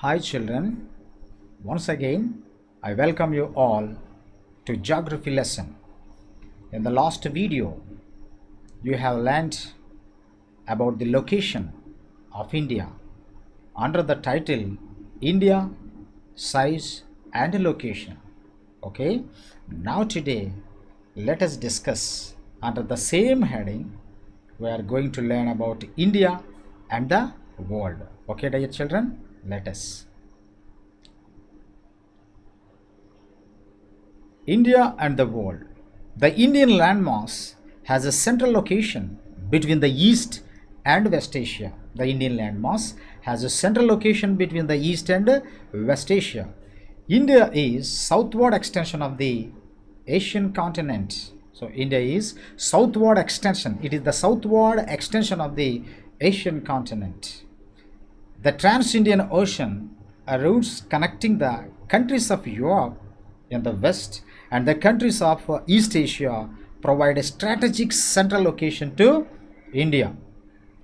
Hi children, once again I welcome you all to geography lesson. In the last video you have learned about the location of India under the title India, Size and Location. Okay, now today let us discuss under the same heading we are going to learn about India and the world. Okay dear children, let us. India and the world. The Indian landmass has a central location between the East and West Asia. The Indian landmass has a central location between the East and West Asia. India is southward extension of the Asian continent. So India is southward extension. It is the southward extension of the Asian continent. The Trans-Indian Ocean routes connecting the countries of Europe in the west and the countries of East Asia provide a strategic central location to India.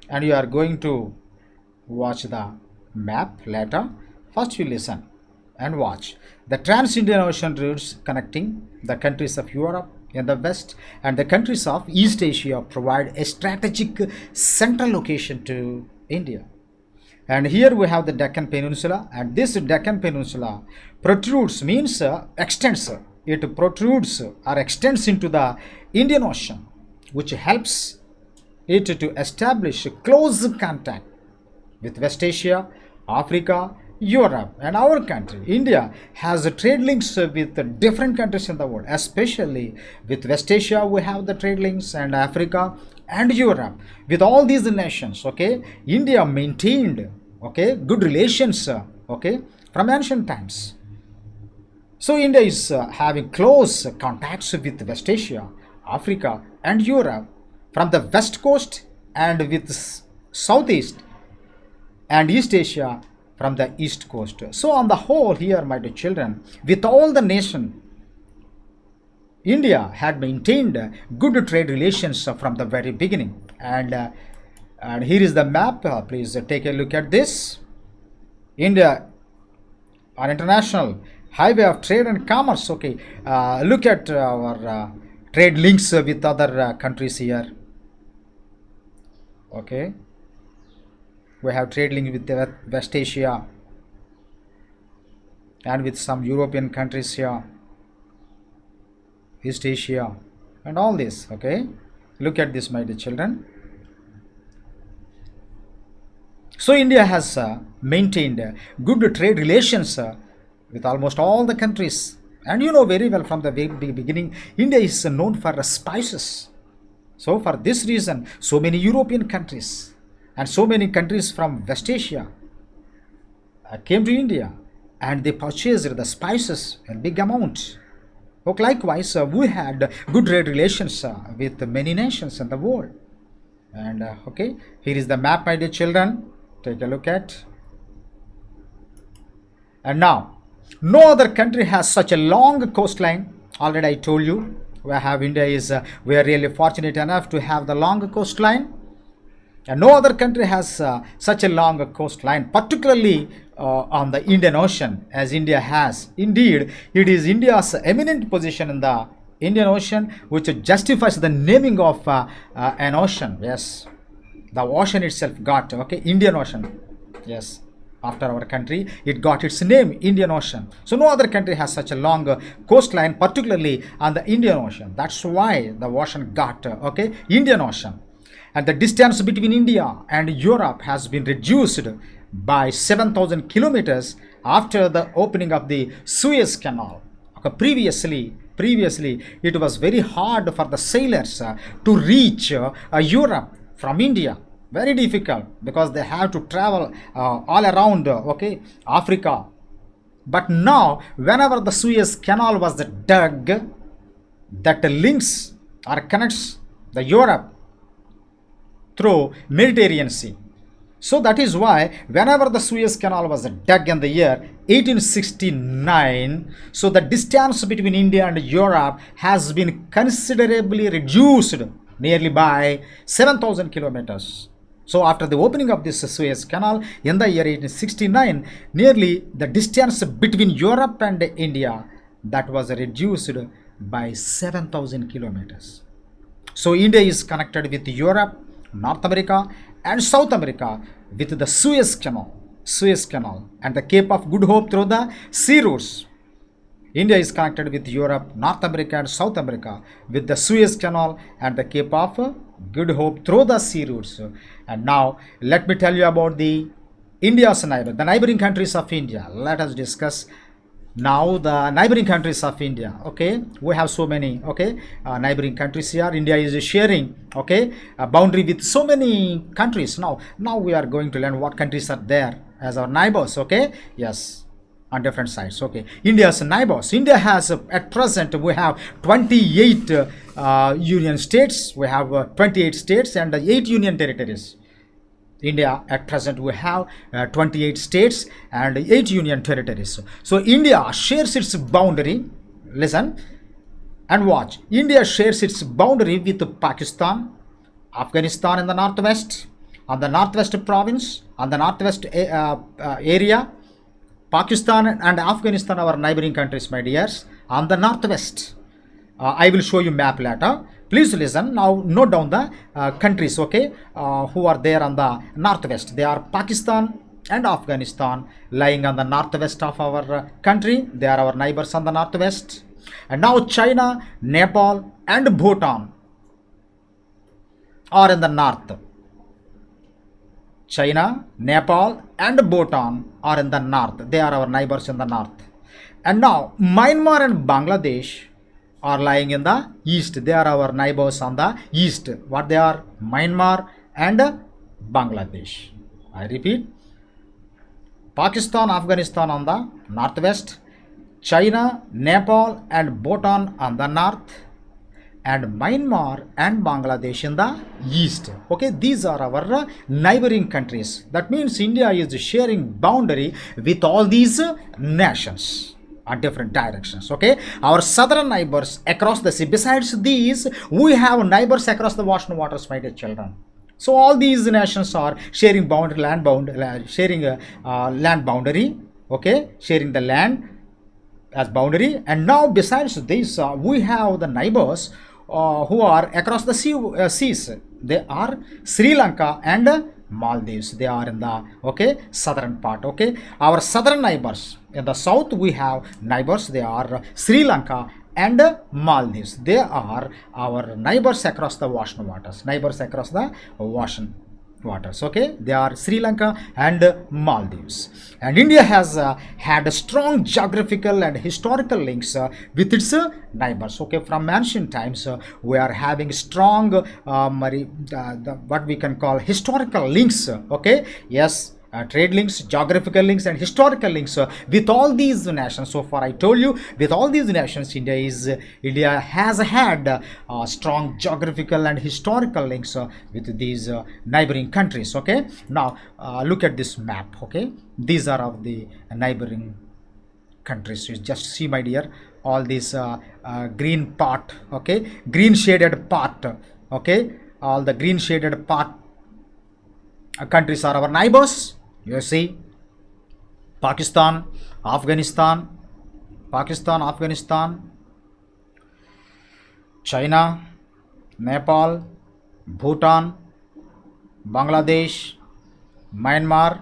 And you are going to watch the map later. First you listen and watch. The Trans-Indian Ocean routes connecting the countries of Europe in the west and the countries of East Asia provide a strategic central location to India. And here we have the Deccan Peninsula, and this Deccan Peninsula protrudes means extends. It protrudes or extends into the Indian Ocean, which helps it to establish close contact with West Asia, Africa, Europe, and our country. India has trade links with different countries in the world, especially with West Asia. We have the trade links, and Africa and Europe. With all these nations, okay, India maintained good relations from ancient times. So India is having close contacts with West Asia, Africa, and Europe from the west coast and with southeast and East Asia from the east coast. So on the whole here, my dear children, with all the nation, India had maintained good trade relations from the very beginning. And here is the map. Please take a look at this. India, an international highway of trade and commerce. Okay, look at our trade links with other countries here. Okay, we have trade link with the West Asia and with some European countries here, East Asia, and all this. Okay, look at this, my dear children. So India has maintained good trade relations with almost all the countries. And you know very well from the very beginning, India is known for spices. So for this reason, so many European countries and so many countries from West Asia came to India and they purchased the spices in big amount. Okay, likewise, we had good trade relations with many nations in the world. And okay, here is the map, my dear children. Take a look at. And now, no other country has such a long coastline. Already I told you, we have India is we are really fortunate enough to have the long coastline. And no other country has such a long coastline, particularly on the Indian Ocean, as India has. Indeed, it is India's eminent position in the Indian Ocean which justifies the naming of an ocean. Yes, the ocean itself got Indian Ocean. Yes, after our country it got its name, Indian Ocean. So no other country has such a long coastline, particularly on the Indian Ocean. That's why the ocean got Indian Ocean. And the distance between India and Europe has been reduced by 7,000 kilometers after the opening of the Suez Canal. Previously it was very hard for the sailors to reach Europe from India. Very difficult because they have to travel all around Africa. But now whenever the Suez Canal was dug, that links or connects the Europe through Mediterranean Sea. So that is why whenever the Suez Canal was dug in the year 1869, so the distance between India and Europe has been considerably reduced, nearly by 7,000 kilometers. So after the opening of this Suez Canal in the year 1869, nearly the distance between Europe and India that was reduced by 7,000 kilometers. So India is connected with Europe, North America and South America with the Suez Canal and the Cape of Good Hope through the sea routes. India is connected with Europe, North America and South America with the Suez Canal and the Cape of Good Hope through the sea routes. And now let me tell you about the India's neighbor, the neighboring countries of India. Let us discuss now the neighboring countries of India. Okay, we have so many neighboring countries here. India is sharing a boundary with so many countries. Now we are going to learn what countries are there as our neighbors. Okay, yes, on different sides. Okay, India's neighbors. India has at present we have 28 union states. We have 28 states and 8 union territories. India at present we have 28 states and 8 union territories. So India shares its boundary, listen and watch. India shares its boundary with Pakistan, Afghanistan in the northwest, on the northwest province, on the northwest area. Pakistan and Afghanistan are our neighboring countries, my dears, on the northwest. I will show you map later. Please listen. Now note down the countries, who are there on the northwest. They are Pakistan and Afghanistan lying on the northwest of our country. They are our neighbors on the northwest. And now China, Nepal and Bhutan are in the north. China, Nepal and Bhutan are in the north. They are our neighbors in the north. And now Myanmar and Bangladesh are lying in the east. They are our neighbors on the east. What they are? Myanmar and Bangladesh. I repeat, Pakistan, Afghanistan on the northwest, China, Nepal and Bhutan on the north, and Myanmar and Bangladesh in the east. Okay, these are our neighboring countries. That means India is sharing boundary with all these nations on different directions. Okay, our southern neighbors across the sea. Besides these, we have neighbors across the ocean waters, my dear children. So all these nations are sharing land boundary. Okay, sharing the land as boundary. And now besides this, we have the neighbors who are across the seas. They are Sri Lanka and Maldives. They are in the southern part. Okay, our southern neighbors. In the south we have neighbors. They are Sri Lanka and Maldives. They are our neighbors across the ocean waters. Okay, they are Sri Lanka and Maldives. And India has had strong geographical and historical links with its neighbors. Okay, from ancient times we are having strong what we can call historical links. Okay, yes, trade links, geographical links and historical links with all these nations. So far I told you, with all these nations, India has had strong geographical and historical links with these neighboring countries. Okay, now look at this map. Okay, these are of the neighboring countries. You just see, my dear, all this green part. Okay, green shaded part. Okay, all the green shaded part countries are our neighbors. You see, Pakistan, Afghanistan, China, Nepal, Bhutan, Bangladesh, Myanmar.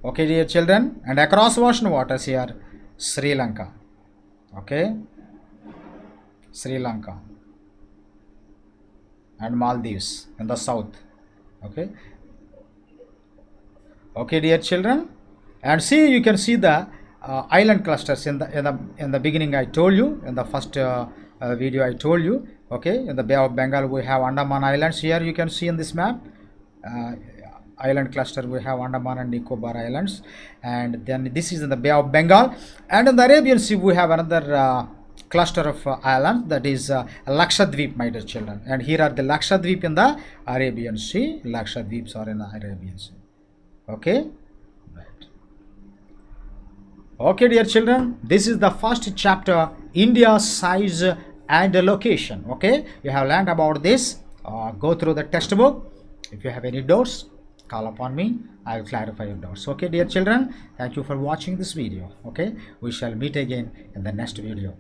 Okay, dear children, and across ocean waters here, Sri Lanka. Okay, Sri Lanka and Maldives in the south. Okay, dear children, and see, you can see the island clusters in the beginning. I told you in the first video. I told you. Okay, in the Bay of Bengal we have Andaman Islands. Here you can see in this map island cluster we have Andaman and Nicobar Islands, and then this is in the Bay of Bengal. And in the Arabian Sea we have another cluster of islands, that is Lakshadweep, my dear children. And here are the Lakshadweep in the Arabian Sea. Lakshadweeps are in the Arabian Sea. Okay, right. Okay, dear children, this is the first chapter, India's size and location. Okay, you have learned about this. go through the textbook. If you have any doubts, call upon me. I will clarify your doubts. Okay, dear children, thank you for watching this video. Okay, we shall meet again in the next video.